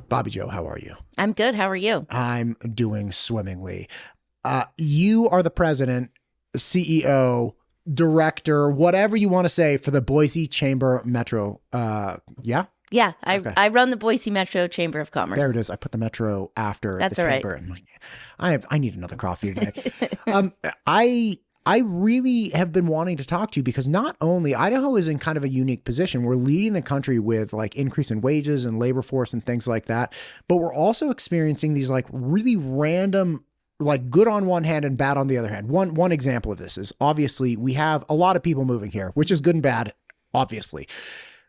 Bobbi-Jo, how are you? I'm good. How are you? I'm doing swimmingly. You are the president, CEO, director, whatever you want to say for the Boise Chamber Metro. Yeah? Yeah, Okay. I run the Boise Metro Chamber of Commerce. There it is. I put the Metro after That's the all right. chamber. I'm like, I need another coffee today. um, I I really have been wanting to talk to you because not only Idaho is in kind of a unique position. We're leading the country with like increase in wages and labor force and things like that. But we're also experiencing these like really random, like good on one hand and bad on the other hand. One example of this is obviously we have a lot of people moving here, which is good and bad, obviously.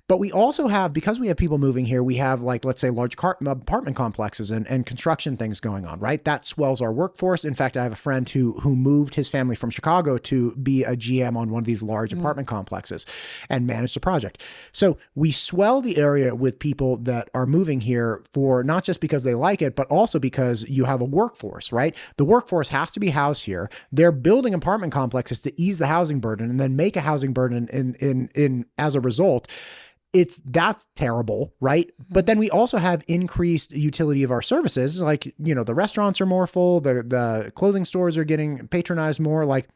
But we also have, because we have people moving here, we have like, let's say large apartment complexes and construction things going on, right? That swells our workforce. In fact, I have a friend who moved his family from Chicago to be a GM on one of these large apartment complexes and manage the project. So we swell the area with people that are moving here for not just because they like it, but also because you have a workforce, right? The workforce has to be housed here. They're building apartment complexes to ease the housing burden and then make a housing burden in as a result. That's terrible, right? But then we also have increased utility of our services. Like, you know, the restaurants are more full, the clothing stores are getting patronized more. Like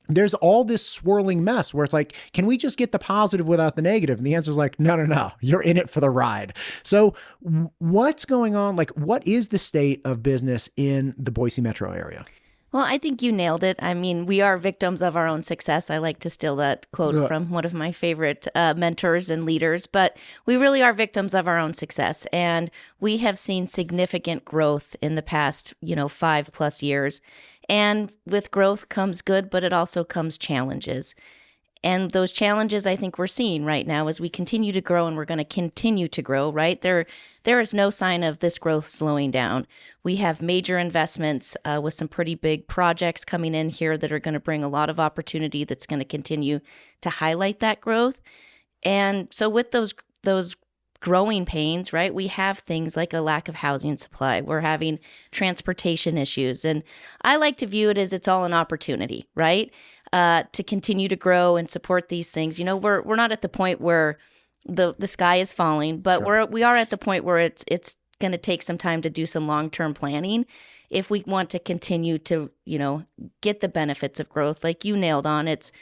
there's all this swirling mess where it's like, can we just get the positive without the negative? And the answer is like, no, you're in it for the ride. So what's going on? Like, what is the state of business in the Boise metro area? Well, I think you nailed it. I mean, we are victims of our own success. I like to steal that quote from one of my favorite mentors and leaders, but we really are victims of our own success. And we have seen significant growth in the past, 5+ years. And with growth comes good, but it also comes challenges. And those challenges I think we're seeing right now as we continue to grow, and we're going to continue to grow, right? There is no sign of this growth slowing down. We have major investments with some pretty big projects coming in here that are going to bring a lot of opportunity that's going to continue to highlight that growth. And so with those growing pains, right, we have things like a lack of housing supply. We're having transportation issues. And I like to view it as it's all an opportunity, right? To continue to grow and support these things. We're not at the point where the sky is falling, but Sure. we are at the point where it's going to take some time to do some long-term planning if we want to continue to, get the benefits of growth. Like you nailed on, it's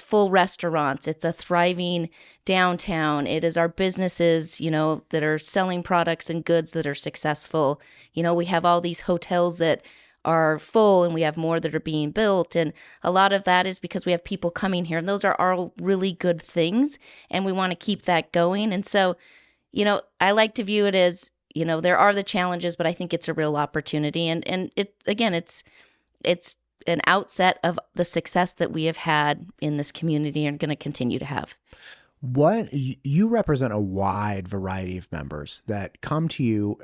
full restaurants, it's a thriving downtown, it is our businesses, that are selling products and goods that are successful. We have all these hotels that are full and we have more that are being built. And a lot of that is because we have people coming here, and those are all really good things. And we want to keep that going. And so, I like to view it as, there are the challenges, but I think it's a real opportunity. And it's an outset of the success that we have had in this community and going to continue to have. What you represent a wide variety of members that come to you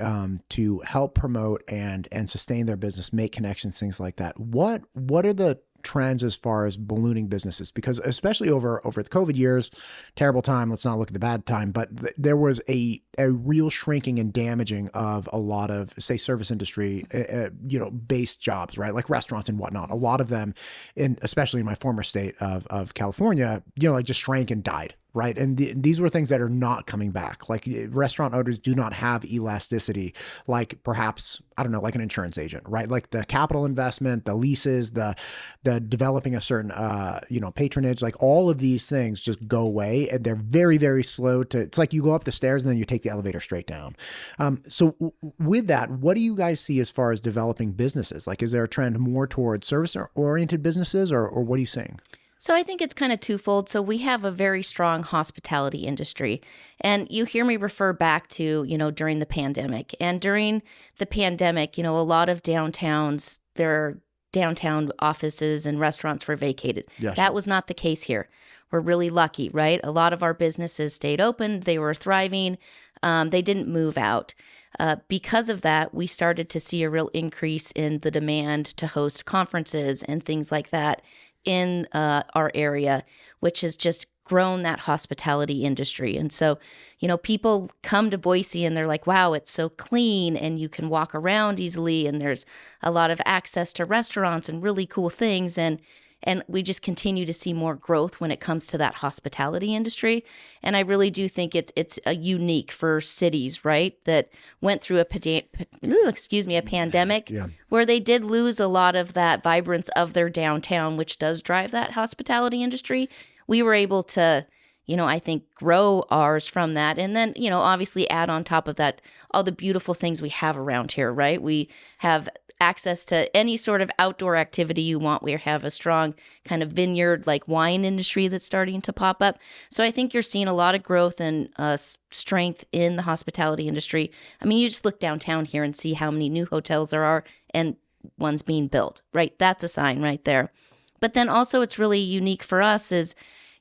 to help promote and sustain their business, make connections, things like that. What are the trends as far as ballooning businesses? Because especially over the COVID years, terrible time. Let's not look at the bad time, but there was a real shrinking and damaging of a lot of, say, service industry, based jobs, right? Like restaurants and whatnot. A lot of them, especially in my former state of California, like just shrank and died. Right. And these were things that are not coming back. Like restaurant owners do not have elasticity, like perhaps, I don't know, like an insurance agent, right? Like the capital investment, the leases, the developing a certain, patronage, like all of these things just go away, and they're very, very slow it's like you go up the stairs and then you take the elevator straight down. So with that, what do you guys see as far as developing businesses? Like, is there a trend more towards service oriented businesses or what are you seeing? So I think it's kind of twofold. So we have a very strong hospitality industry. And you hear me refer back to, during the pandemic. And during the pandemic, a lot of downtowns, their downtown offices and restaurants were vacated. Yes. That was not the case here. We're really lucky, right? A lot of our businesses stayed open. They were thriving. They didn't move out. Because of that, we started to see a real increase in the demand to host conferences and things like that in our area, which has just grown that hospitality industry. And so, people come to Boise and they're like, wow, it's so clean and you can walk around easily and there's a lot of access to restaurants and really cool things. And And we just continue to see more growth when it comes to that hospitality industry. And I really do think it's a unique for cities, right, that went through a pandemic where they did lose a lot of that vibrance of their downtown, which does drive that hospitality industry. We were able to, I think grow ours from that. And then, obviously add on top of that all the beautiful things we have around here, right? We have access to any sort of outdoor activity you want. We have a strong kind of vineyard like wine industry that's starting to pop up. So I think you're seeing a lot of growth and strength in the hospitality industry. I mean, you just look downtown here and see how many new hotels there are and ones being built, right? That's a sign right there. But then also it's really unique for us is,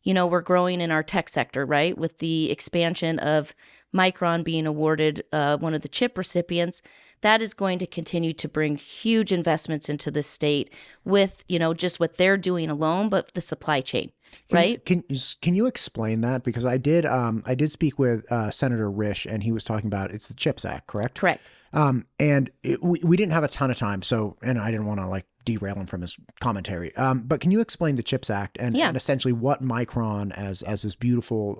we're growing in our tech sector, right? With the expansion of Micron being awarded one of the chip recipients, that is going to continue to bring huge investments into the state with, just what they're doing alone, but the supply chain, right? Can you explain that? Because I did speak with Senator Risch, and he was talking about it's the CHIPS Act, correct? Correct. And we didn't have a ton of time, and I didn't want to derail him from his commentary. But can you explain the CHIPS Act and essentially what Micron as this beautiful,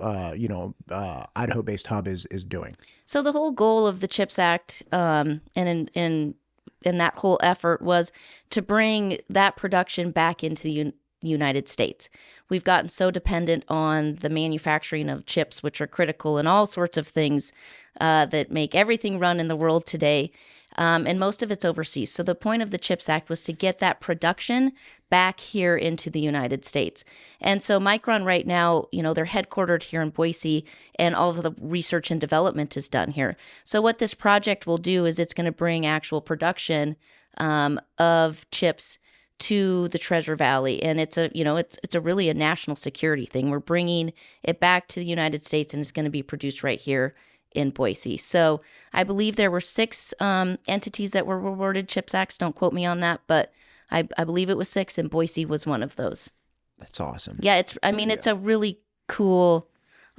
Idaho-based hub is doing? So the whole goal of the CHIPS Act, and in that whole effort was to bring that production back into the United States. We've gotten so dependent on the manufacturing of chips, which are critical in all sorts of things that make everything run in the world today. And most of it's overseas. So the point of the CHIPS Act was to get that production back here into the United States. And so Micron right now, they're headquartered here in Boise, and all of the research and development is done here. So what this project will do is it's going to bring actual production of chips to the Treasure Valley. And it's a really a national security thing. We're bringing it back to the United States, and it's going to be produced right here in Boise. So I believe there were 6 entities that were awarded CHIPS Acts. Don't quote me on that, but I believe it was 6, and Boise was one of those. That's awesome. Yeah, it's a really cool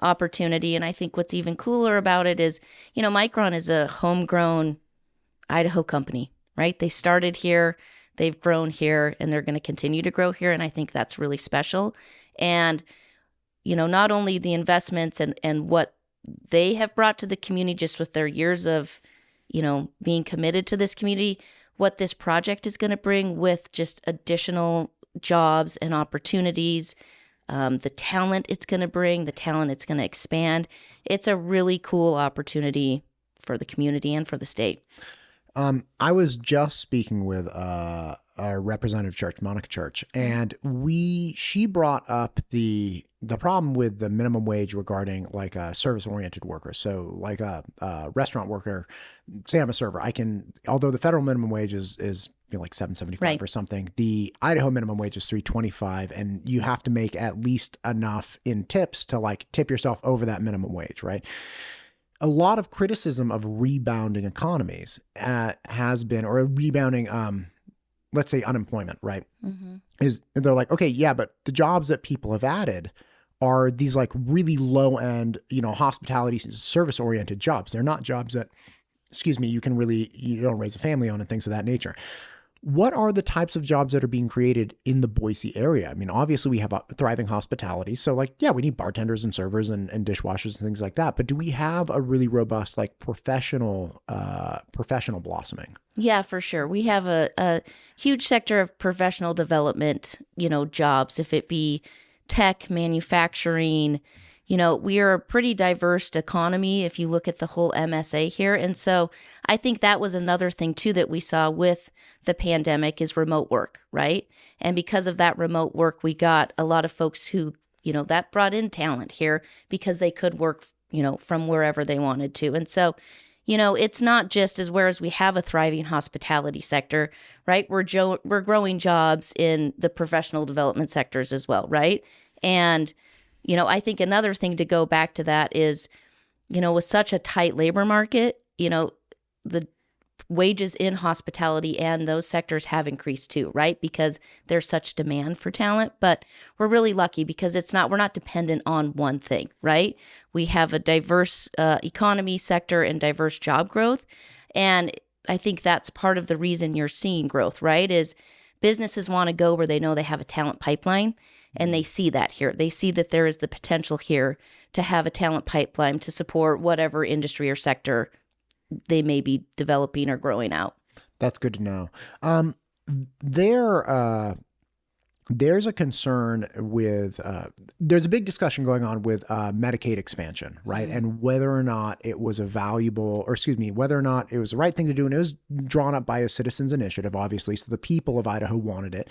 opportunity. And I think what's even cooler about it is, Micron is a homegrown Idaho company, right? They started here, they've grown here, and they're going to continue to grow here. And I think that's really special. And, not only the investments and what they have brought to the community just with their years of, being committed to this community, what this project is going to bring with just additional jobs and opportunities, the talent it's going to bring, the talent it's going to expand. It's a really cool opportunity for the community and for the state. I was just speaking with our representative church, Monica Church, and she brought up the problem with the minimum wage regarding a service-oriented worker. So a restaurant worker, say I'm a server, although the federal minimum wage is $7.75 right. or something, the Idaho minimum wage is $3.25, and you have to make at least enough in tips to tip yourself over that minimum wage, right? A lot of criticism of rebounding economies has been, or rebounding, let's say unemployment, right? Mm-hmm. Is they're like, okay, yeah, but the jobs that people have added are these really low end, hospitality service oriented jobs. They're not jobs that, you don't raise a family on and things of that nature. What are the types of jobs that are being created in the Boise area? I mean, obviously we have a thriving hospitality. So we need bartenders and servers and dishwashers and things like that. But do we have a really robust, professional blossoming? Yeah, for sure. We have a huge sector of professional development, jobs, if it be tech, manufacturing. We are a pretty diverse economy if you look at the whole MSA here. And so I think that was another thing too that we saw with the pandemic is remote work, right? And because of that remote work, we got a lot of folks who, that brought in talent here because they could work, from wherever they wanted to. And so, it's not just whereas we have a thriving hospitality sector, right? We're growing jobs in the professional development sectors as well, right? And I think another thing to go back to that is, with such a tight labor market, the wages in hospitality and those sectors have increased too, right? Because there's such demand for talent. But we're really lucky because we're not dependent on one thing, right? We have a diverse economy sector and diverse job growth. And I think that's part of the reason you're seeing growth, right? Is businesses want to go where they know they have a talent pipeline, and they see that here. They see that there is the potential here to have a talent pipeline to support whatever industry or sector they may be developing or growing out. That's good to know. There's a concern with, there's a big discussion going on with Medicaid expansion, right? And whether or not it was whether or not it was the right thing to do. And it was drawn up by a citizens initiative, obviously. So the people of Idaho wanted it.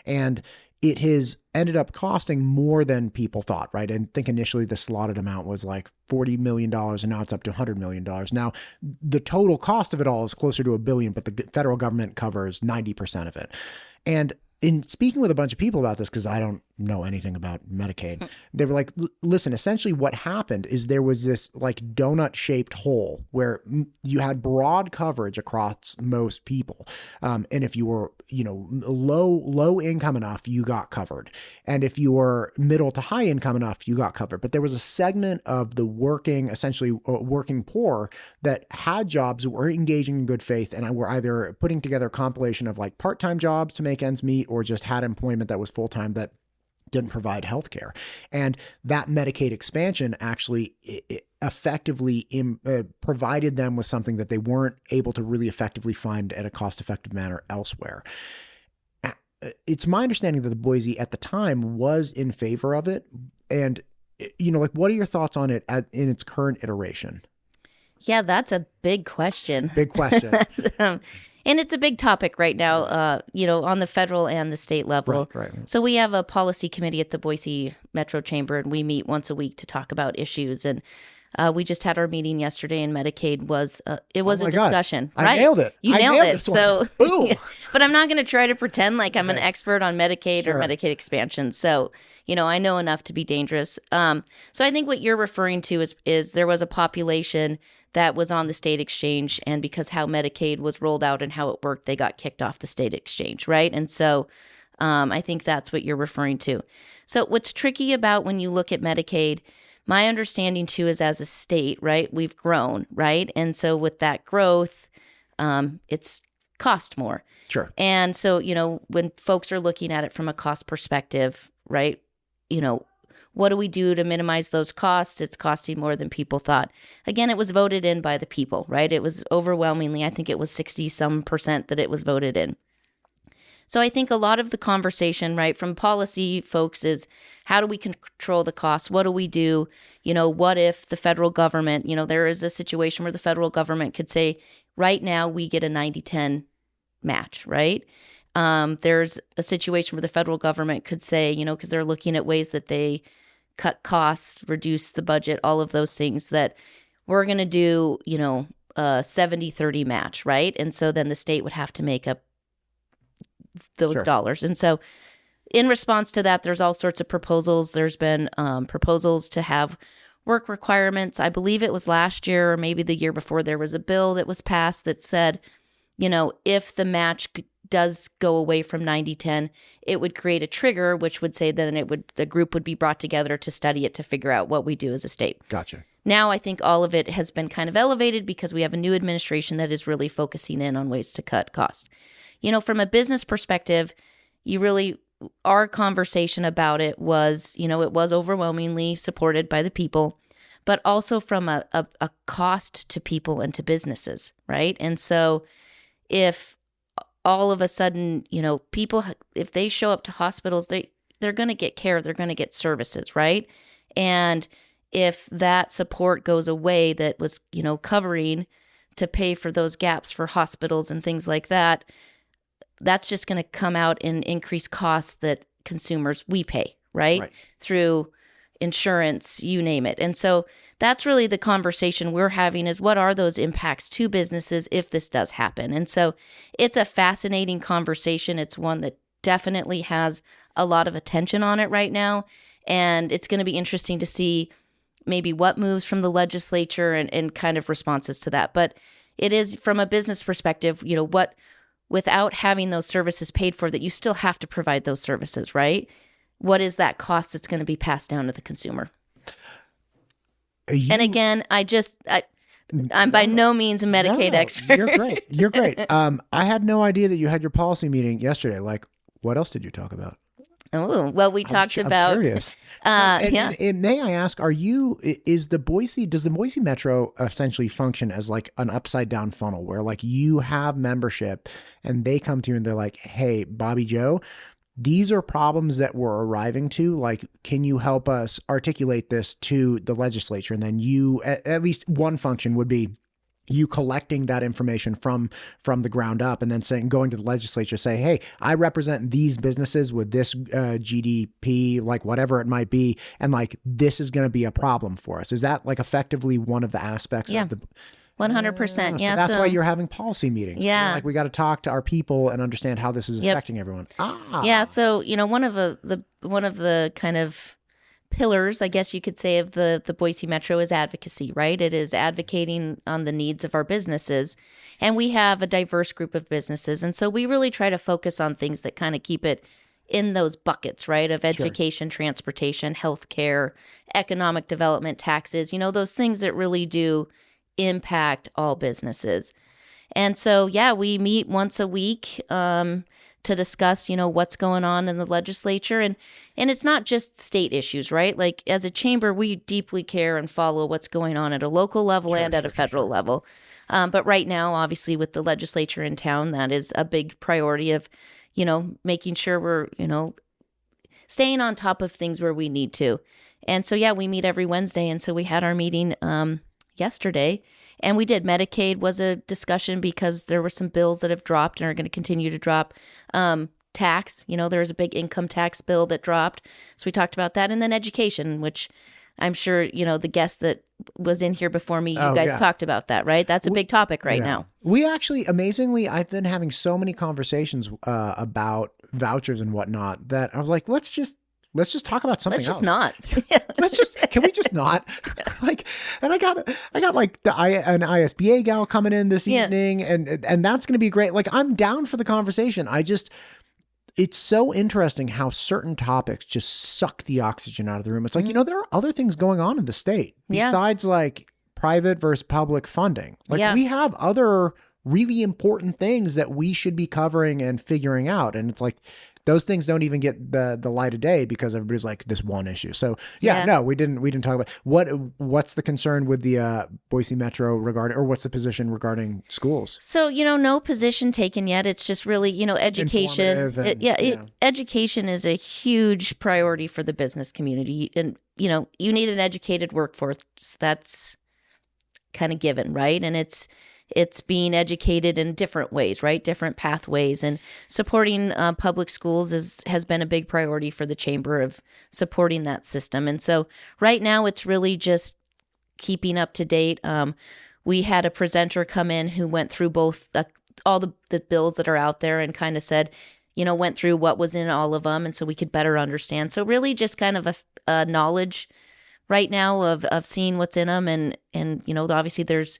And it has ended up costing more than people thought, right? And I think initially the slotted amount was like $40 million, and now it's up to $100 million. Now, the total cost of it all is closer to $1 billion, but the federal government covers 90% of it. And in speaking with a bunch of people about this, because I don't know anything about Medicaid, they were like, listen, essentially what happened is there was this like donut shaped hole where you had broad coverage across most people. And if you were, low income enough, you got covered. And if you were middle to high income enough, you got covered. But there was a segment of the working poor that had jobs, were engaging in good faith, and were either putting together a compilation of like part-time jobs to make ends meet, or just had employment that was full-time that didn't provide health care. And that Medicaid expansion actually effectively provided them with something that they weren't able to really effectively find at a cost-effective manner elsewhere. It's my understanding that the Boise at the time was in favor of it. And, what are your thoughts on it in its current iteration? Yeah, that's a big question. Big question. And it's a big topic right now, on the federal and the state level. Right. So we have a policy committee at the Boise Metro Chamber, and we meet once a week to talk about issues. And we just had our meeting yesterday, and Medicaid was a discussion. God. Right? I nailed it. You nailed it. So, but I'm not going to try to pretend like I'm an expert on Medicaid Sure. or Medicaid expansion. So, I know enough to be dangerous. So I think what you're referring to is there was a population that was on the state exchange, and because how Medicaid was rolled out and how it worked, they got kicked off the state exchange, right? And so I think that's what you're referring to. So what's tricky about when you look at Medicaid, my understanding too is as a state, right, we've grown, right? And so with that growth, it's cost more. Sure. And so, when folks are looking at it from a cost perspective, right, what do we do to minimize those costs? It's costing more than people thought. Again, it was voted in by the people, right? It was overwhelmingly, I think it was 60% that it was voted in. So I think a lot of the conversation, right, from policy folks is how do we control the costs? What do we do? What if the federal government, there is a situation where the federal government could say, right now we get a 90-10 match, right? There's a situation where the federal government could say, because they're looking at ways that they cut costs, reduce the budget, all of those things, that we're going to do, a 70-30 match, right? And so then the state would have to make up those Sure. dollars. And so in response to that, there's all sorts of proposals. There's been proposals to have work requirements. I believe it was last year or maybe the year before, there was a bill that was passed that said, if the match does go away from 90-10, it would create a trigger, which would say then the group would be brought together to study it, to figure out what we do as a state. Gotcha. Now I think all of it has been kind of elevated because we have a new administration that is really focusing in on ways to cut costs. From a business perspective, our conversation about it was, it was overwhelmingly supported by the people, but also from a cost to people and to businesses, right? And so if all of a sudden, people, if they show up to hospitals, they're going to get care, they're going to get services, right? And if that support goes away that was, covering to pay for those gaps for hospitals and things like that, that's just going to come out in increased costs that consumers, we pay, right? Through insurance, you name it. And so that's really the conversation we're having, is what are those impacts to businesses if this does happen? And so it's a fascinating conversation. It's one that definitely has a lot of attention on it right now. And it's going to be interesting to see maybe what moves from the legislature and kind of responses to that. But it is, from a business perspective, without having those services paid for, that you still have to provide those services, right? What is that cost that's going to be passed down to the consumer? And again, I'm by no means a Medicaid expert. You're great. You're great. I had no idea that you had your policy meeting yesterday. Like, what else did you talk about? Oh, well, we talked about. I'm curious. And may I ask, does the Boise Metro essentially function as like an upside down funnel where like you have membership and they come to you and they're like, hey, Bobbi-Jo, these are problems that we're arriving to. Like, can you help us articulate this to the legislature? And then you, at least one function would be you collecting that information from the ground up and then going to the legislature, say, hey, I represent these businesses with this GDP, like whatever it might be. And like, this is going to be a problem for us. Is that like effectively one of the aspects of the 100%. So that's why you're having policy meetings. Yeah. Like we got to talk to our people and understand how this is affecting everyone. Yeah. So, one of the kind of pillars, I guess you could say, of the Boise Metro is advocacy, right? It is advocating on the needs of our businesses. And we have a diverse group of businesses. And so we really try to focus on things that kind of keep it in those buckets, right? Of education, transportation, healthcare, economic development, taxes, those things that really do impact all businesses. And so, we meet once a week to discuss, what's going on in the legislature. And it's not just state issues, right? Like as a chamber, we deeply care and follow what's going on at a local level and at a federal level. But right now, obviously, with the legislature in town, that is a big priority of, making sure we're, staying on top of things where we need to. And so, we meet every Wednesday. And so we had our meeting yesterday. And we did. Medicaid was a discussion because there were some bills that have dropped and are going to continue to drop. Tax, there was a big income tax bill that dropped. So we talked about that. And then education, which I'm sure, the guest that was in here before me, you guys talked about that, right? That's a big topic right now. We actually, amazingly, I've been having so many conversations about vouchers and whatnot that I was like, let's just talk about something else. Let's just not. Can we just not? And I got like an ISBA gal coming in this evening and that's going to be great. Like I'm down for the conversation. It's so interesting how certain topics just suck the oxygen out of the room. It's like, there are other things going on in the state besides like private versus public funding. Like we have other really important things that we should be covering and figuring out. And it's like, those things don't even get the light of day because everybody's like this one issue. So no, we didn't talk about what's the concern with the Boise Metro regarding, or what's the position regarding schools? So, no position taken yet. It's just really, education. Education is a huge priority for the business community. And, you need an educated workforce. That's kind of given, right? And it's being educated in different ways, right? Different pathways, and supporting public schools has been a big priority for the chamber of supporting that system. And so right now it's really just keeping up to date. We had a presenter come in who went through both all the bills that are out there and kind of said, went through what was in all of them. And so we could better understand. So really just kind of a knowledge right now of seeing what's in them. And obviously there's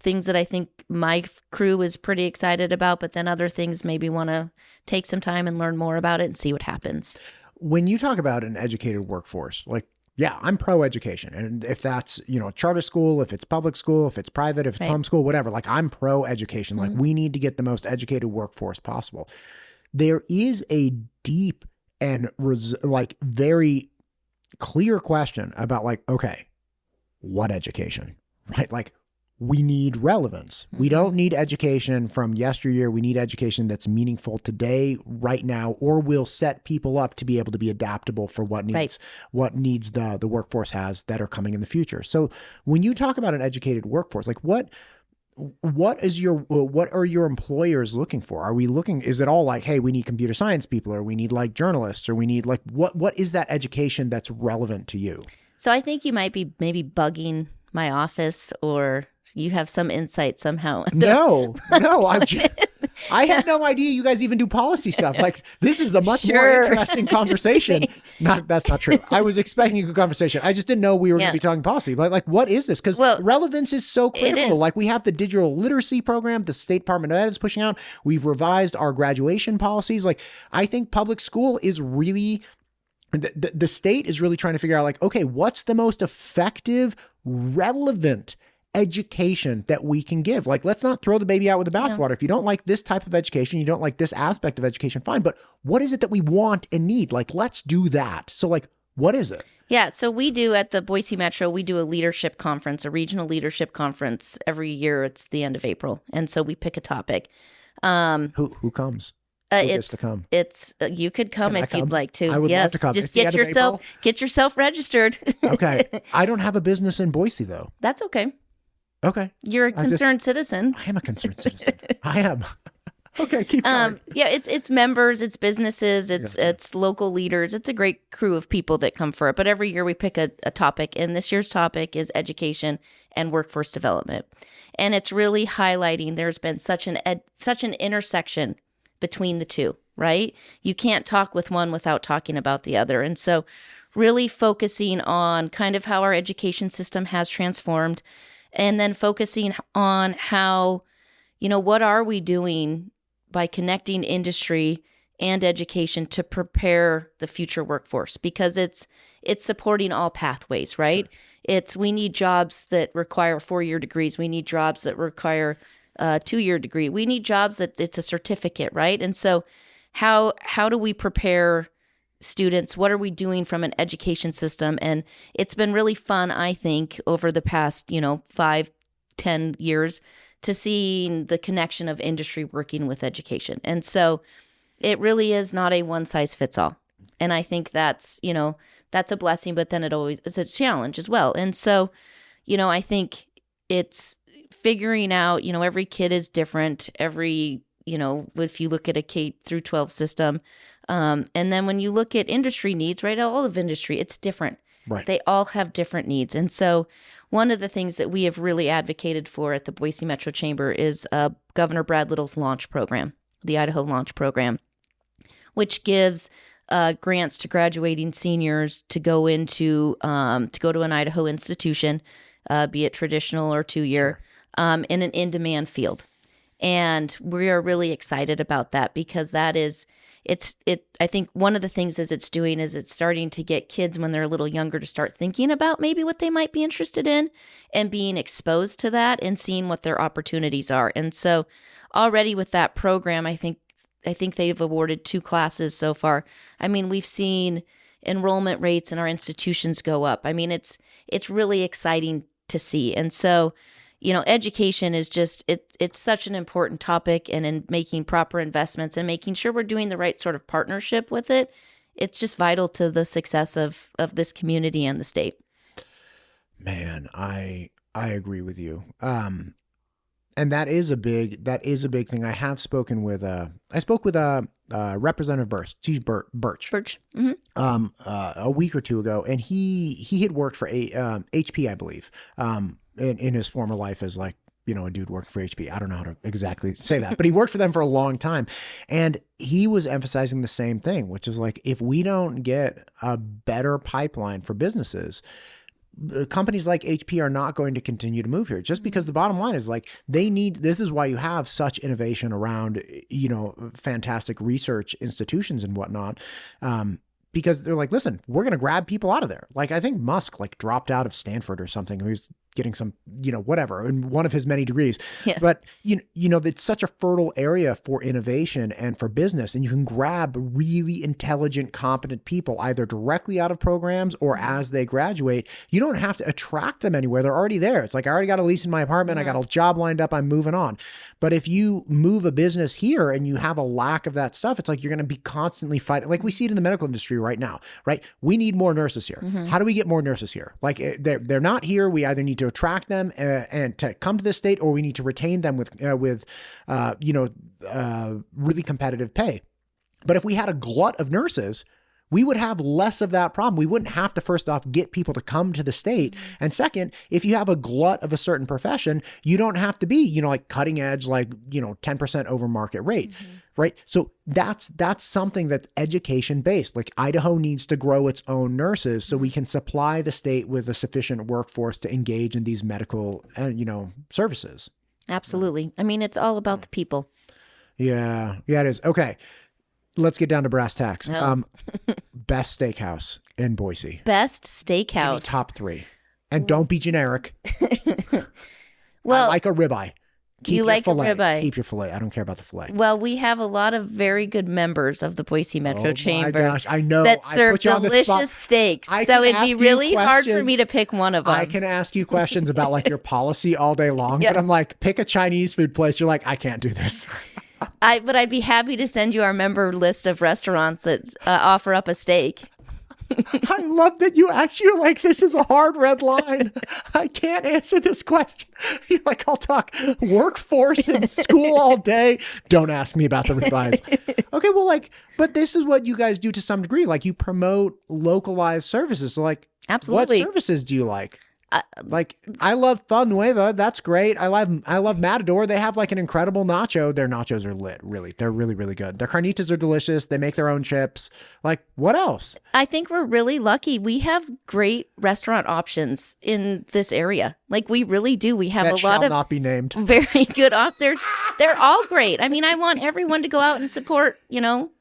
things that I think my crew is pretty excited about, but then other things maybe want to take some time and learn more about it and see what happens. When you talk about an educated workforce, like, I'm pro-education. And if that's, charter school, if it's public school, if it's private, if it's homeschool, whatever, like I'm pro-education. Like we need to get the most educated workforce possible. There is a deep and very clear question about like, okay, what education, right? Like, we need relevance. We don't need education from yesteryear. We need education that's meaningful today, right now, or will set people up to be able to be adaptable for what needs the workforce has that are coming in the future. So when you talk about an educated workforce, like what are your employers looking for? Is it all like, hey, we need computer science people, or we need like journalists, or we need like, what is that education that's relevant to you? So I think you might be maybe bugging my office, or you have some insight somehow. No, I had no idea you guys even do policy stuff. Like this is a much more interesting conversation. That's not true. I was expecting a good conversation. I just didn't know we were going to be talking policy. But like, what is this? Because relevance is so critical. Like we have the digital literacy program, the State Department of Ed is pushing out. We've revised our graduation policies. Like I think public school is really, the state is really trying to figure out like, okay, what's the most effective, relevant education that we can give. Like, let's not throw the baby out with the bathwater. If you don't like this type of education, you don't like this aspect of education, fine. But what is it that we want and need? Like, let's do that. So like, what is it? Yeah, so we do at the Boise Metro, we do a leadership conference, a regional leadership conference every year. It's the end of April. And so we pick a topic. Who comes? Who gets to come? You could come if you'd like to. I would love to come. Just get yourself registered. Okay. I don't have a business in Boise though. That's okay. Okay. You're a concerned citizen. I am a concerned citizen. I am. Okay, keep going. Yeah, it's members, it's businesses, it's local leaders. It's a great crew of people that come for it. But every year we pick a topic, and this year's topic is education and workforce development. And it's really highlighting there's been such an intersection between the two, right? You can't talk with one without talking about the other. And so really focusing on kind of how our education system has transformed, and then focusing on how, what are we doing by connecting industry and education to prepare the future workforce, because it's supporting all pathways, right? Sure. We need jobs that require 4-year degrees. We need jobs that require a 2-year degree. We need jobs that it's a certificate, right? And so how do we prepare students? What are we doing from an education system? And it's been really fun, I think, over the past, 5-10 years to see the connection of industry working with education. And so it really is not a one size fits all. And I think that's a blessing, but then it's a challenge as well. And so, I think it's figuring out, every kid is different. If you look at a K through 12 system, and then when you look at industry needs, right, all of industry, it's different. Right. They all have different needs. And so one of the things that we have really advocated for at the Boise Metro Chamber is Governor Brad Little's launch program, the Idaho Launch Program, which gives grants to graduating seniors to go to an Idaho institution, be it traditional or 2-year, in an in-demand field. And we are really excited about that, because that is, I think one of the things it's doing is it's starting to get kids when they're a little younger to start thinking about maybe what they might be interested in, and being exposed to that and seeing what their opportunities are. And so already with that program, I think they've awarded 2 classes so far. I mean, we've seen enrollment rates in our institutions go up. I mean, it's really exciting to see. And so, education is just, it's such an important topic, and in making proper investments and making sure we're doing the right sort of partnership with it, it's just vital to the success of this community and the state. Man, I agree with you. And that is a big thing. I have spoken with, I spoke with Representative Birch, mm-hmm. A week or 2 ago, and he had worked for HP, I believe, in his former life as a dude working for HP. I don't know how to exactly say that, but he worked for them for a long time. And he was emphasizing the same thing, which is like, if we don't get a better pipeline for businesses, companies like HP are not going to continue to move here, just because the bottom line is like, this is why you have such innovation around, fantastic research institutions and whatnot. Because they're like, listen, we're going to grab people out of there. Like, I think Musk dropped out of Stanford or something. He was getting some, whatever, in one of his many degrees. Yeah. But, it's such a fertile area for innovation and for business. And you can grab really intelligent, competent people either directly out of programs or as they graduate. You don't have to attract them anywhere. They're already there. It's like, I already got a lease in my apartment. Mm-hmm. I got a job lined up. I'm moving on. But if you move a business here and you have a lack of that stuff, it's like you're going to be constantly fighting. Like we see it in the medical industry right now, right? We need more nurses here. Mm-hmm. How do we get more nurses here? Like they're not here. We either need to attract them and to come to the state, or we need to retain them with really competitive pay. But if we had a glut of nurses, we would have less of that problem. We wouldn't have to, first off, get people to come to the state. And second, if you have a glut of a certain profession, you don't have to be, cutting edge, 10% over market rate, right? So that's something that's education based. Like Idaho needs to grow its own nurses so we can supply the state with a sufficient workforce to engage in these medical, services. Absolutely. I mean, it's all about the people. Yeah, it is. Okay. Let's get down to brass tacks. Oh. Best steakhouse in Boise. Best steakhouse. Top 3. And don't be generic. Well, I like a ribeye. Keep you your like a fillet. ribeye. Keep your fillet. I don't care about the fillet. Well, we have a lot of very good members of the Boise Metro Chamber. My gosh, I know. That I serve put you on the spot. delicious steaks. I So can it'd ask be you really hard for me questions. to pick one of them. I can ask you questions about like your policy all day long, Yeah. but I'm like, pick a Chinese food place. You're like, I can't do this. But I'd be happy to send you our member list of restaurants that offer up a steak. I love that you actually are like, this is a hard red line. I can't answer this question. You're like, I'll talk workforce and school all day. Don't ask me about the ribeyes. Okay, well, like, but this is what you guys do to some degree. Like, you promote localized services. So, like, Absolutely. what services do you like? Like, I love Fun Nueva. That's great. I love Matador. They have like an incredible nacho. Their nachos are lit. Really, they're really, really good. Their carnitas are delicious. They make their own chips. Like, what else? I think we're really lucky. We have great restaurant options in this area. Like, we really do. We have That a shall lot of not be named. very good they're all great. I mean, I want everyone to go out and support,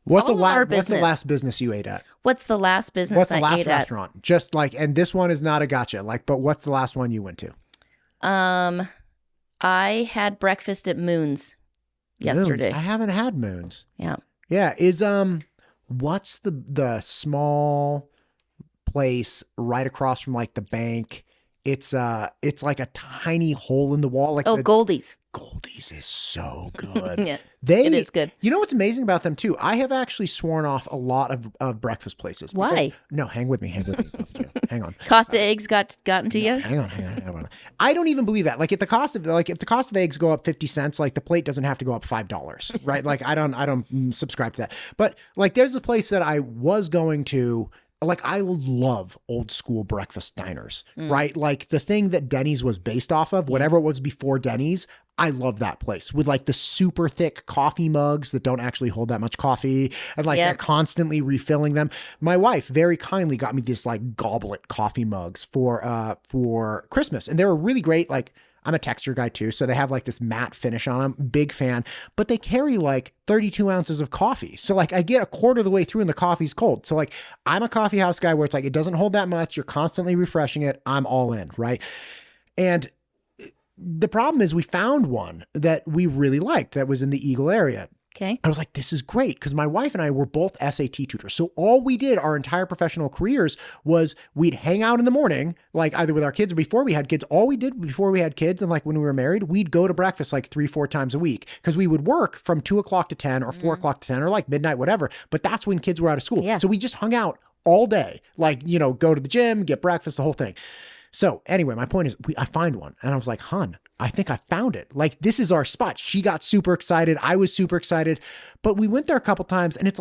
What's all of our What's the business. last business you ate at? What's the last business What's the I last ate restaurant? Just like, and this one is not a gotcha. Like, but what's the last one you went to? at? I had breakfast at Moon's yesterday. Moons. I haven't had Moons. Yeah. Yeah. Is what's the small place right across from like the bank? It's like a tiny hole in the wall. Like Goldie's. Goldie's is so good. Yeah. They, It is good. You know what's amazing about them too? I have actually sworn off a lot of breakfast places. Why? No, hang with me. Hang on. Cost of eggs gotten to you? Hang on. I don't even believe that. Like if the cost of eggs go up 50 cents, like the plate doesn't have to go up $5, right? Like I don't subscribe to that. But like there's a place that I was going to. Like I love old school breakfast diners, right? Like the thing that Denny's was based off of, whatever it was before Denny's, I love that place with like the super thick coffee mugs that don't actually hold that much coffee and like they're constantly refilling them. My wife very kindly got me this like goblet coffee mugs for Christmas, and they were really great. Like I'm a texture guy too, so they have like this matte finish on them. Big fan, but they carry like 32 ounces of coffee. So like I get a quarter of the way through and the coffee's cold. So like I'm a coffee house guy where it's like it doesn't hold that much. You're constantly refreshing it. I'm all in, right? And the problem is we found one that we really liked that was in the Eagle area. Okay. I was like, this is great because my wife and I were both SAT tutors. So all we did our entire professional careers was we'd hang out in the morning, like either with our kids or before we had kids. All we did before we had kids and like when we were married, we'd go to breakfast like 3-4 times a week because we would work from 2 o'clock to 10 or 4 o'clock to 10 or like midnight, whatever. But that's when kids were out of school. Yeah. So we just hung out all day, like, go to the gym, get breakfast, the whole thing. So anyway, my point is I find one and I was like, hon, I think I found it. Like, this is our spot. She got super excited. I was super excited, but we went there a couple times and it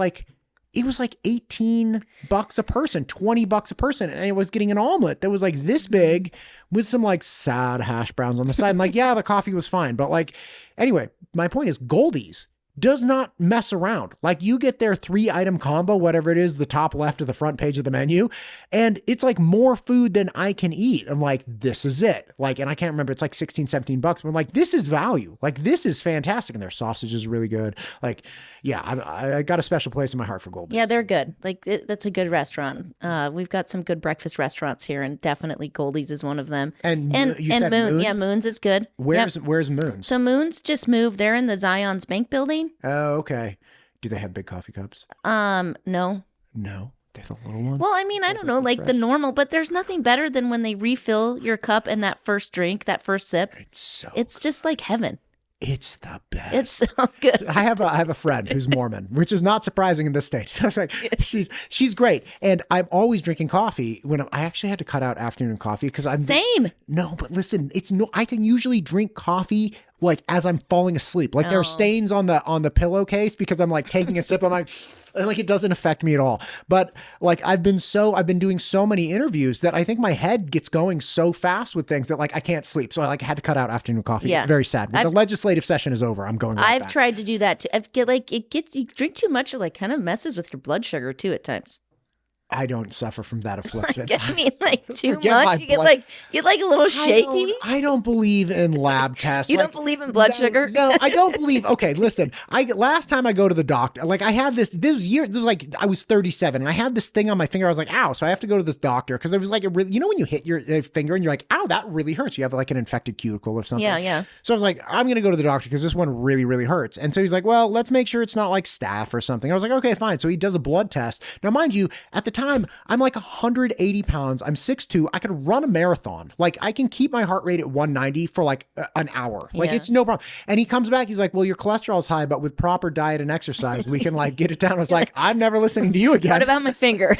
was like $18 a person, $20 a person. And I was getting an omelet that was like this big with some like sad hash browns on the side. And like, yeah, the coffee was fine. But like, anyway, my point is Goldie's does not mess around. Like you get their 3-item combo, whatever it is, the top left of the front page of the menu. And it's like more food than I can eat. I'm like, this is it. Like, and I can't remember, it's like $16-17, but I'm like, this is value. Like this is fantastic. And their sausage is really good. Like, yeah, I got a special place in my heart for Goldie's. Yeah, they're good. Like that's a good restaurant. We've got some good breakfast restaurants here, and definitely Goldie's is one of them. And you and said Moons, Moons? Moons is good. Where's Moons? So Moons just moved. They're in the Zion's Bank building. Oh, okay. Do they have big coffee cups? No. No, they're the little ones. Well, I mean, I don't know, like the normal, but there's nothing better than when they refill your cup and that first drink, that first sip. It's just like heaven. It's the best. It's so good. I have a friend who's Mormon, which is not surprising in this state. So I was like, she's great, and I'm always drinking coffee. When I actually had to cut out afternoon coffee because I'm Same. No, but listen, I can usually drink coffee like as I'm falling asleep. Like there are stains on the pillowcase because I'm like taking a sip. I'm like it doesn't affect me at all. But like I've been doing so many interviews that I think my head gets going so fast with things that like I can't sleep. So I had to cut out afternoon coffee. Yeah. It's very sad. When the legislative session is over, I'm going right I've back. tried to do that too. You drink too much, it like kind of messes with your blood sugar too at times. I don't suffer from that affliction. I mean, like too Forget my much. You get blood- like a little shaky. I don't believe in lab tests. You don't believe in blood sugar? No, I don't believe. Okay, listen. Last time I go to the doctor, like I had this was like I was 37 and I had this thing on my finger. I was like, ow. So I have to go to this doctor because it was like, when you hit your finger and you're like, ow, that really hurts. You have like an infected cuticle or something. Yeah. So I was like, I'm going to go to the doctor because this one really, really hurts. And so he's like, well, let's make sure it's not like staph or something. I was like, okay, fine. So he does a blood test. Now, mind you, at the time, I'm like 180 pounds. I'm 6'2". I could run a marathon. Like I can keep my heart rate at 190 for like an hour. Like it's no problem. And he comes back. He's like, well, your cholesterol's high, but with proper diet and exercise, we can like get it down. I was like, I'm never listening to you again. What about my finger?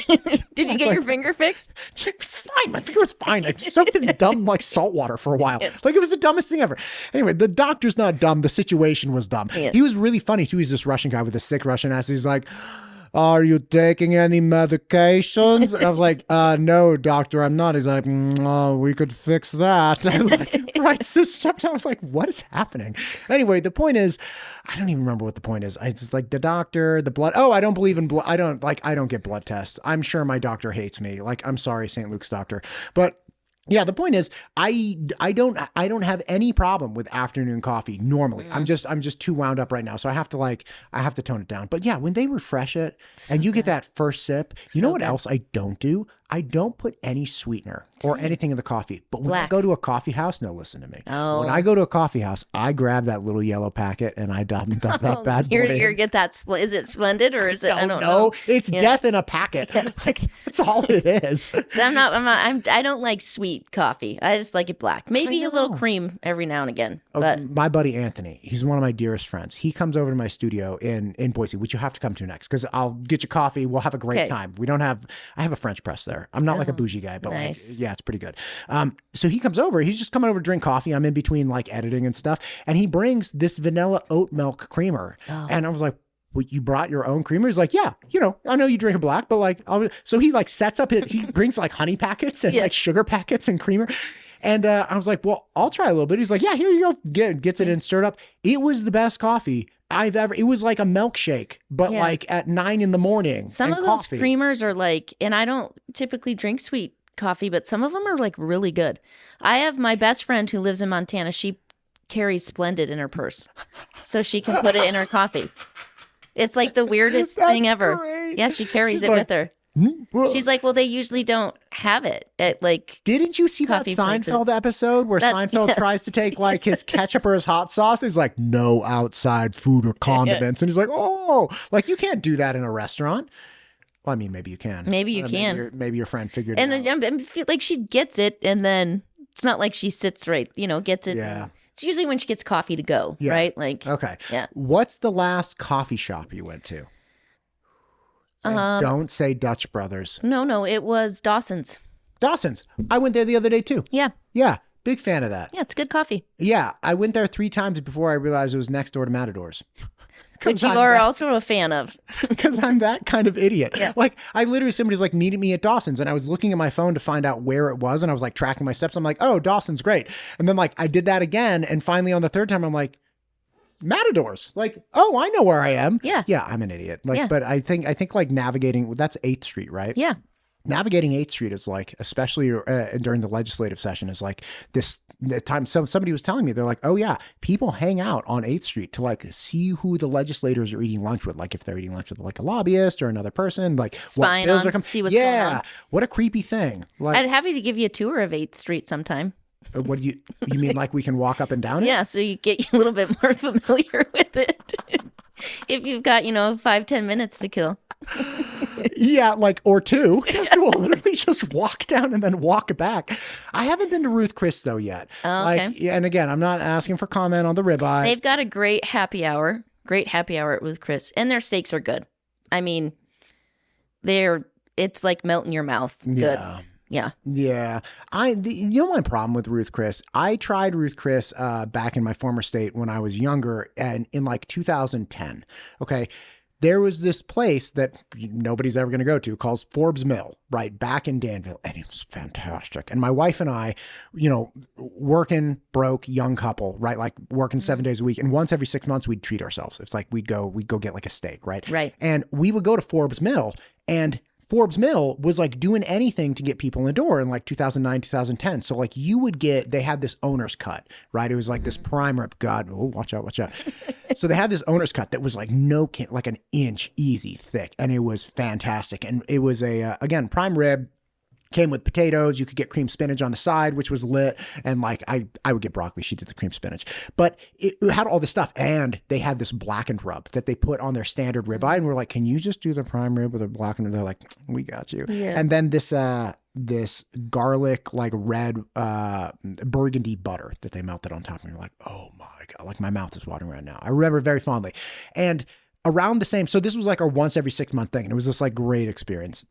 Did you get your finger fixed? It's fine. My finger was fine. I soaked it in dumb like salt water for a while. Like it was the dumbest thing ever. Anyway, the doctor's not dumb. The situation was dumb. Yeah. He was really funny too. He's this Russian guy with this thick Russian accent. He's like, are you taking any medications? And I was like, no, doctor, I'm not. He's like, oh, we could fix that. And I'm like, right. So I was like, what is happening? Anyway, the point is, I don't even remember what the point is. I just like the doctor, the blood. Oh, I don't believe in blood. I don't get blood tests. I'm sure my doctor hates me. Like, I'm sorry, St. Luke's doctor. But yeah, the point is, I don't have any problem with afternoon coffee normally. I'm just too wound up right now, so I have to tone it down. But yeah, when they refresh it and you get that first sip, you know what else I don't do? I don't put any sweetener or anything in the coffee. But when I go to a coffee house, no, listen to me. Oh. When I go to a coffee house, I grab that little yellow packet and I dump that bad boy. You get that. Is it Splendid or is it? I don't know. know. It's death in a packet. Like that's all it is. So I don't like sweet coffee. I just like it black. Maybe a little cream every now and again. But my buddy Anthony, he's one of my dearest friends. He comes over to my studio in Boise, which you have to come to next because I'll get you coffee. We'll have a great time. I have a French press there. I'm not like a bougie guy, but nice. like, yeah, it's pretty good. So he comes over. He's just coming over to drink coffee. I'm in between like editing and stuff, and he brings this vanilla oat milk creamer, and I was like, well, you brought your own creamer? He's like, yeah, I know you drink a black, but like, so he like sets up he brings like honey packets and like sugar packets and creamer. And I was like, well, I'll try a little bit. He's like, yeah, here you go. Gets it in, stirred up. It was the best coffee it was like a milkshake, but like at 9 a.m. Some of those creamers are like, and I don't typically drink sweet coffee, but some of them are like really good. I have my best friend who lives in Montana. She carries Splendid in her purse so she can put it in her coffee. It's like the weirdest thing ever. Great. Yeah, she carries it with her. She's like, well, they usually don't have it at like. Didn't you see that Seinfeld episode where Seinfeld tries to take like his ketchup or his hot sauce? He's like, no outside food or condiments. And he's like, oh, like you can't do that in a restaurant. Well, I mean, maybe you can. Maybe you can. Maybe your friend figured it out. And I feel like she gets it and then it's not like she sits gets it. Yeah. It's usually when she gets coffee to go, right? Like, okay. Yeah. What's the last coffee shop you went to? And don't say Dutch Brothers. No, it was Dawson's. Dawson's. I went there the other day too. Yeah. Yeah. Big fan of that. Yeah, it's good coffee. Yeah. I went there 3 times before I realized it was next door to Matador's. Which you are also a fan of. Because I'm that kind of idiot. Yeah. Like, somebody's like, meet me at Dawson's. And I was looking at my phone to find out where it was. And I was like tracking my steps. I'm like, oh, Dawson's great. And then like I did that again. And finally on the 3rd time, I'm like, Matador's. Like, oh, I know where I am. Yeah. Yeah, I'm an idiot. Like, but I think like navigating, that's 8th Street, right? Yeah. Navigating 8th Street is like, especially during the legislative session, is like the time. So somebody was telling me, they're like, oh yeah, people hang out on 8th Street to like see who the legislators are eating lunch with. Like if they're eating lunch with like a lobbyist or another person, like spying what bills on, are coming. see what's going on. What a creepy thing. Like, I'd happy to give you a tour of 8th Street sometime. What do you mean? Like we can walk up and down it? Yeah, so you get a little bit more familiar with it. If you've got 5-10 minutes to kill. Yeah, like or 2. We'll literally just walk down and then walk back. I haven't been to Ruth Chris though yet. Oh, okay. Like, and again, I'm not asking for comment on the ribeyes. They've got a great happy hour at Ruth Chris, and their steaks are good. I mean, it's like melt in your mouth. Good. Yeah. Yeah. Yeah. You know my problem with Ruth Chris? I tried Ruth Chris back in my former state when I was younger and in like 2010. Okay. There was this place that nobody's ever going to go to called Forbes Mill, right back in Danville. And it was fantastic. And my wife and I, working broke young couple, right? Like working 7 days a week. And once every 6 months, we'd treat ourselves. It's like we'd go get like a steak, right? Right. And we would go to Forbes Mill and Forbes Mill was like doing anything to get people in the door in like 2009, 2010. So like they had this owner's cut, right? It was like this prime rib. God, oh, watch out. So they had this owner's cut that was like like an inch easy thick. And it was fantastic. And it was again, prime rib. Came with potatoes. You could get cream spinach on the side, which was lit. And like, I would get broccoli. She did the cream spinach. But it had all this stuff. And they had this blackened rub that they put on their standard ribeye. And we're like, can you just do the prime rib with a blackened? They're like, we got you. Yeah. And then this garlic, like red burgundy butter that they melted on top. And you're like, oh my God, like my mouth is watering right now. I remember it very fondly. And around the same, so this was like our once every 6 month thing. And it was this like great experience.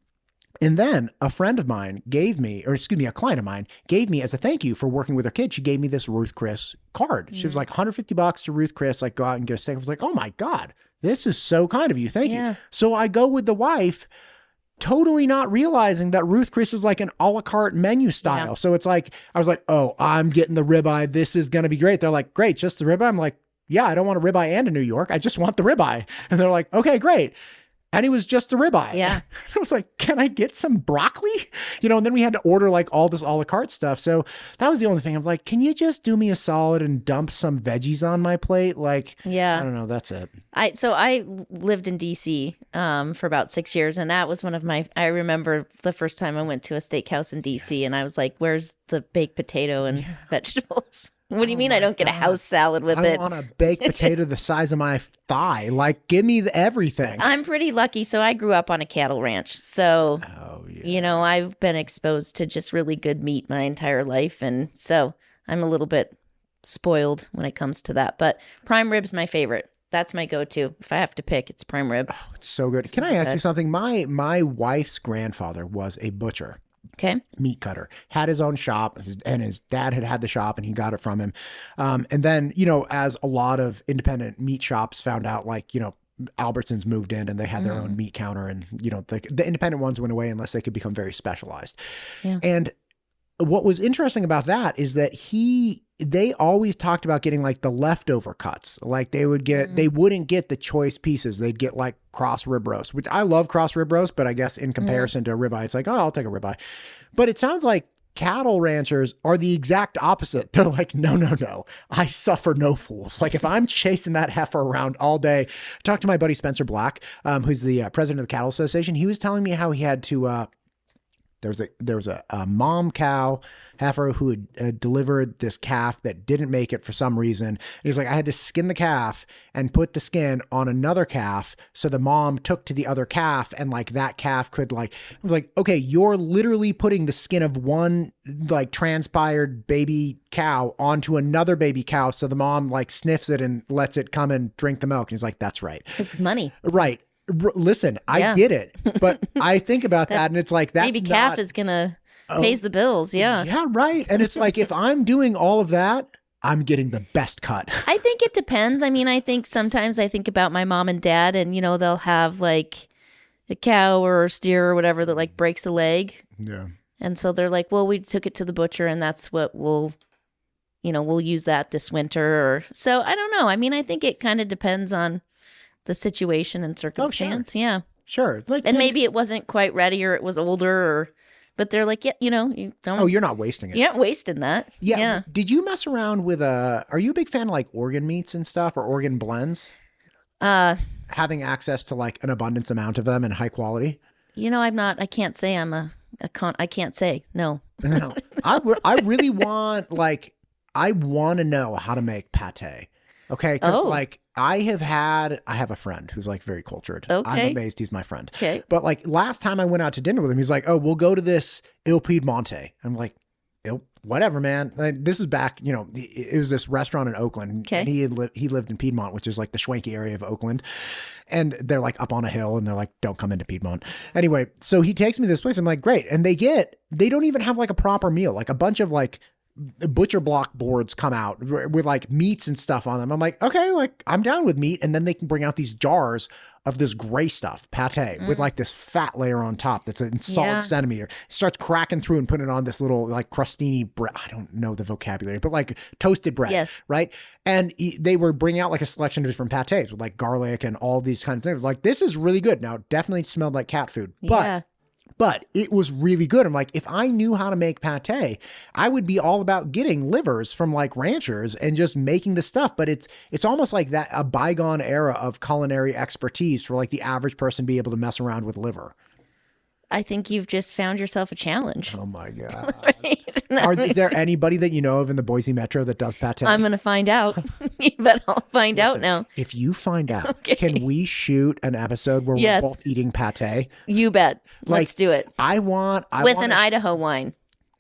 And then a friend of mine a client of mine gave me as a thank you for working with her kid. She gave me this Ruth Chris card. She was like $150 to Ruth Chris, like go out and get a steak. I was like, oh my God, this is so kind of you. Thank you. So I go with the wife, totally not realizing that Ruth Chris is like an a la carte menu style. Yeah. So it's like, I was like, oh, I'm getting the ribeye. This is going to be great. They're like, great, just the ribeye. I'm like, yeah, I don't want a ribeye and a New York. I just want the ribeye. And they're like, okay, great. And it was just the ribeye. Yeah. I was like, can I get some broccoli? And then we had to order like all this a la carte stuff. So that was the only thing. I was like, can you just do me a solid and dump some veggies on my plate? Like, I don't know. That's it. I lived in DC for about 6 years. And that was I remember the first time I went to a steakhouse in DC and I was like, where's the baked potato and vegetables? What do you mean I don't get a house salad with it? I want a baked potato the size of my thigh. Like, give me everything. I'm pretty lucky. So I grew up on a cattle ranch. So, I've been exposed to just really good meat my entire life. And so I'm a little bit spoiled when it comes to that. But prime rib's my favorite. That's my go-to. If I have to pick, it's prime rib. Oh, it's so good. Can I ask you something? My wife's grandfather was a butcher. Okay. Meat cutter, had his own shop, and his dad had the shop and he got it from him. And then, as a lot of independent meat shops found out, like, Albertsons moved in and they had their own meat counter, and, the independent ones went away unless they could become very specialized. Yeah. And what was interesting about that is that they always talked about getting like the leftover cuts. Like they wouldn't get the choice pieces. They'd get like cross rib roast, which I love cross rib roast, but I guess in comparison to a ribeye, it's like, oh, I'll take a ribeye. But it sounds like cattle ranchers are the exact opposite. They're like, no, I suffer no fools. Like if I'm chasing that heifer around all day, I talked to my buddy Spencer Black, who's the president of the Cattle Association. He was telling me how he had to, there was a mom cow heifer who had delivered this calf that didn't make it for some reason. And he's like, I had to skin the calf and put the skin on another calf. So the mom took to the other calf, and like that calf could I was like, okay, you're literally putting the skin of one like transpired baby cow onto another baby cow. So the mom like sniffs it and lets it come and drink the milk. And he's like, that's right. It's money. Right. Listen, I get it, but I think about that and it's like, that's baby calf is going to pays the bills. Yeah. Yeah. Right. And it's like, if I'm doing all of that, I'm getting the best cut. I think it depends. I mean, I think sometimes I think about my mom and dad and, they'll have like a cow or a steer or whatever that like breaks a leg. Yeah. And so they're like, well, we took it to the butcher and that's what we'll use that this winter. So I don't know. I mean, I think it kind of depends on the situation and circumstance. Oh, sure. Yeah. Sure. And maybe it wasn't quite ready or it was older but they're like, yeah, you don't. Oh, you're not wasting it. You're not wasting that. Yeah. Did you mess around with are you a big fan of like organ meats and stuff or organ blends? Having access to like an abundance amount of them and high quality? I'm not, I can't say I can't say no. No. I really want I want to know how to make pate. Okay. Because I have a friend who's like very cultured. Okay. I'm amazed he's my friend. Okay. But like last time I went out to dinner with him, he's like, oh, we'll go to this Il Piedmonte. I'm like, whatever, man. Like, this is back, it was this restaurant in Oakland. Okay. And he lived in Piedmont, which is like the schwanky area of Oakland. And they're like up on a hill and they're like, don't come into Piedmont. Anyway, so he takes me to this place. I'm like, great. And they don't even have like a proper meal, like a bunch of like butcher block boards come out with like meats and stuff on them. I'm like, okay, like I'm down with meat. And then they can bring out these jars of this gray stuff, pate, with like this fat layer on top that's a solid centimeter. It starts cracking through and putting it on this little like crostini bread. I don't know the vocabulary, but like toasted bread. Yes. Right. And they were bringing out like a selection of different pates with like garlic and all these kinds of things. Like, this is really good. Now, definitely smelled like cat food, but But it was really good. I'm like, if I knew how to make pate, I would be all about getting livers from like ranchers and just making the stuff. But it's almost like that, a bygone era of culinary expertise for like the average person be able to mess around with liver. I think you've just found yourself a challenge. Oh my God. Right? Is there anybody that you know of in the Boise Metro that does pate? I'm going to find out. But I'll find out now. If you find out, Okay. can we shoot an episode where Yes. we're both eating pate? You bet. Let's do it. I want With Idaho wine.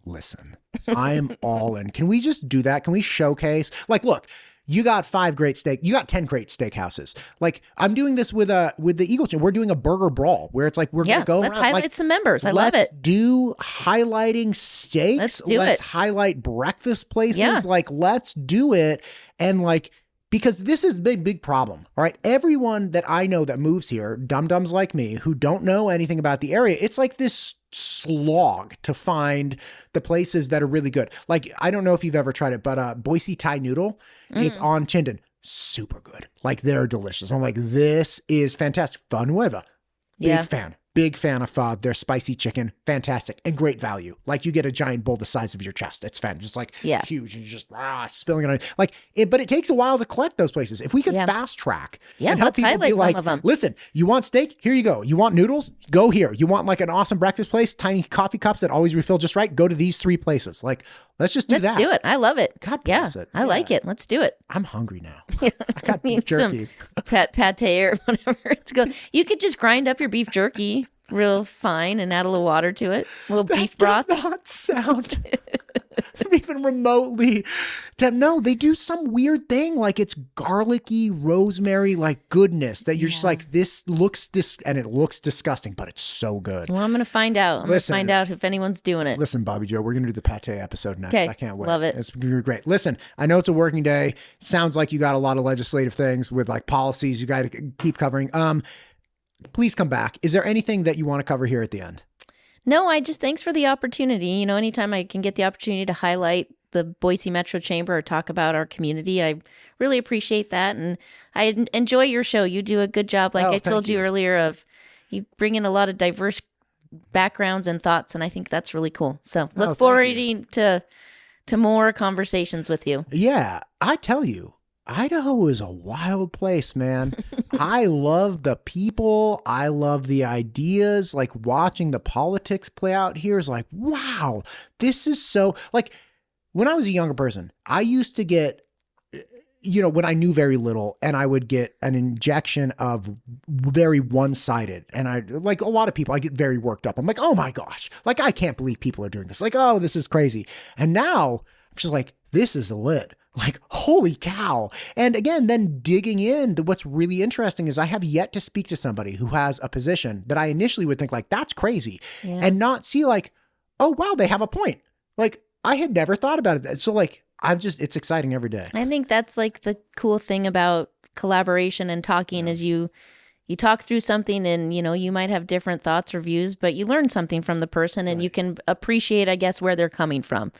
Listen, I am all in. Can we just do that? Can we showcase? Like, look, you got 10 great steakhouses. Like, I'm doing this with the Eagle Chain. We're doing a burger brawl where it's like, we're going to go let's around. highlight Like, some members. I love it. Let's do highlighting steaks. Let's do Let's it. highlight breakfast places. Yeah. Like, let's do it. And like, because this is a big problem. All right. Everyone that I know that moves here, dum-dums like me, who don't know anything about the area, it's like this slog to find the places that are really good. Like, I don't know if you've ever tried it, but Boise Thai noodle, it's on Chinden. Super good. Like, they're delicious. I'm like, this is fantastic. Pho Nueva. Big fan of pho. Their spicy chicken, fantastic and great value. Like, you get a giant bowl the size of your chest. It's just like huge and just spilling it on. Like, but it takes a while to collect those places. If we could fast track and help let's people highlight be like, some of them. listen, you want steak? Here you go. You want noodles? Go here. You want like an awesome breakfast place? Tiny coffee cups that always refill just right? Go to these 3 places. Like, let's just do that. Let's do it. I love it. God bless it. I like it. Let's do it. I'm hungry now. I got beef jerky. Pate or whatever it's called. You could just grind up your beef jerky real fine and add a little water to it. A little beef broth. Does not sound even remotely. No, they do some weird thing like it's garlicky rosemary like goodness that you're just like, this looks and it looks disgusting, but it's so good. Well, I'm going to find out. I'm going to find out if anyone's doing it. Listen, Bobbi-Jo, we're going to do the pate episode next. Okay, I can't wait. love it. It's going to be great. Listen, I know it's a working day. It sounds like you got a lot of legislative things with like policies you got to keep covering. Please come back. Is there anything that you want to cover here at the end? No, thanks for the opportunity. You know, anytime I can get the opportunity to highlight the Boise Metro Chamber or talk about our community, I really appreciate that. And I enjoy your show. You do a good job. Like I told you earlier, of you bring in a lot of diverse backgrounds and thoughts. And I think that's really cool. So look forward to more conversations with you. Yeah, I tell you, Idaho is a wild place, man. I love the people. I love the ideas. Like, watching the politics play out here is like, wow, this is so, like, when I was a younger person, I used to get, when I knew very little, and I would get an injection of very one-sided. And I, like a lot of people, I get very worked up. I'm like, oh my gosh, like, I can't believe people are doing this. Like, oh, this is crazy. And now I'm just like, this is lit. Like, holy cow. And again, then digging in, what's really interesting is I have yet to speak to somebody who has a position that I initially would think like, that's crazy, and not see like, oh, wow, they have a point. Like, I had never thought about it. So like, it's exciting every day. I think that's like the cool thing about collaboration and talking is you talk through something and, you might have different thoughts or views, but you learn something from the person and you can appreciate, I guess, where they're coming from.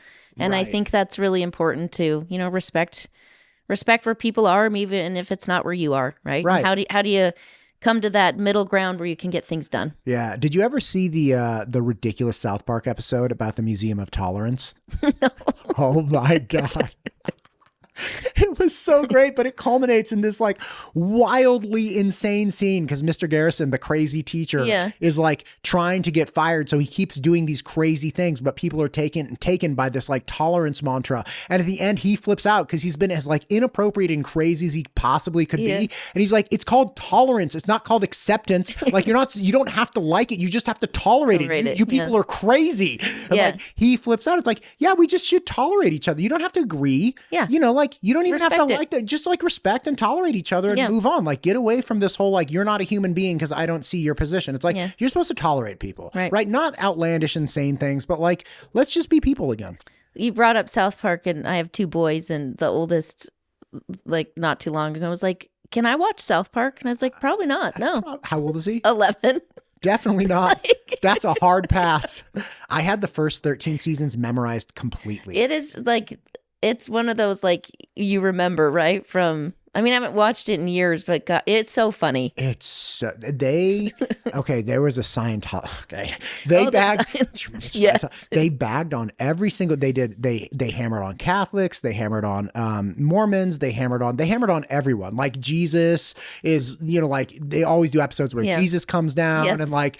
And I think that's really important to, respect where people are, even if it's not where you are, right? Right. How do you come to that middle ground where you can get things done? Yeah. Did you ever see the ridiculous South Park episode about the Museum of Tolerance? No. Oh my God. It was so great, but it culminates in this like wildly insane scene because Mr. Garrison, the crazy teacher, is like trying to get fired. So he keeps doing these crazy things, but people are taken by this like tolerance mantra. And at the end, he flips out because he's been as like inappropriate and crazy as he possibly could be. And he's like, it's called tolerance. It's not called acceptance. Like, you don't have to like it. You just have to tolerate it. You people are crazy. And like, he flips out. It's like, yeah, we just should tolerate each other. You don't have to agree. Yeah. Like, you don't even Respect have to it. like that. Just like respect and tolerate each other and move on. Like, get away from this whole, like, you're not a human being because I don't see your position. It's like, you're supposed to tolerate people, right? Not outlandish, insane things, but like, let's just be people again. You brought up South Park, and I have 2 boys, and the oldest, like, not too long ago was like, can I watch South Park? And I was like, probably not. No. How old is he? 11. Definitely not. That's a hard pass. I had the first 13 seasons memorized completely. It is like, it's one of those, like, you remember, right? From I mean, I haven't watched it in years, but God, it's so funny. It's okay. There was a Scientology. Okay, they bagged. Do you remember Yes. They bagged on every single. They hammered on Catholics. They hammered on Mormons. They hammered on everyone. Like Jesus is, like they always do episodes where Jesus comes down and like.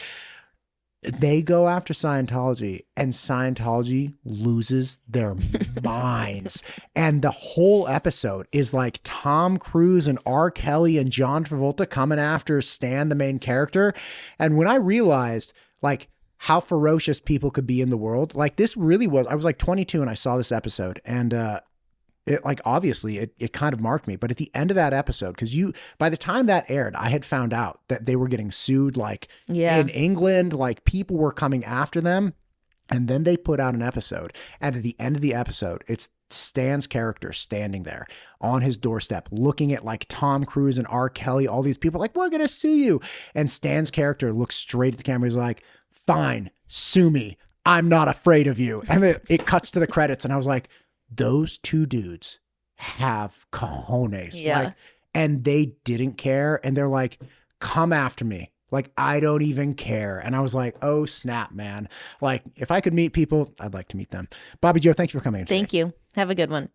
They go after Scientology and Scientology loses their minds. And the whole episode is like Tom Cruise and R. Kelly and John Travolta coming after Stan, the main character. And when I realized like how ferocious people could be in the world, like this really was, I was like 22 and I saw this episode and, it like obviously it kind of marked me, but at the end of that episode, because by the time that aired, I had found out that they were getting sued like in England, like people were coming after them. And then they put out an episode. And at the end of the episode, it's Stan's character standing there on his doorstep, looking at like Tom Cruise and R. Kelly, all these people like, we're going to sue you. And Stan's character looks straight at the camera. He's like, fine, sue me. I'm not afraid of you. And it cuts to the credits. And I was like, those two dudes have cojones. Yeah. Like, and they didn't care. And they're like, come after me. Like, I don't even care. And I was like, oh, snap, man. Like, if I could meet people, I'd like to meet them. Bobbi-Jo, thank you for coming in today. Thank you. Have a good one.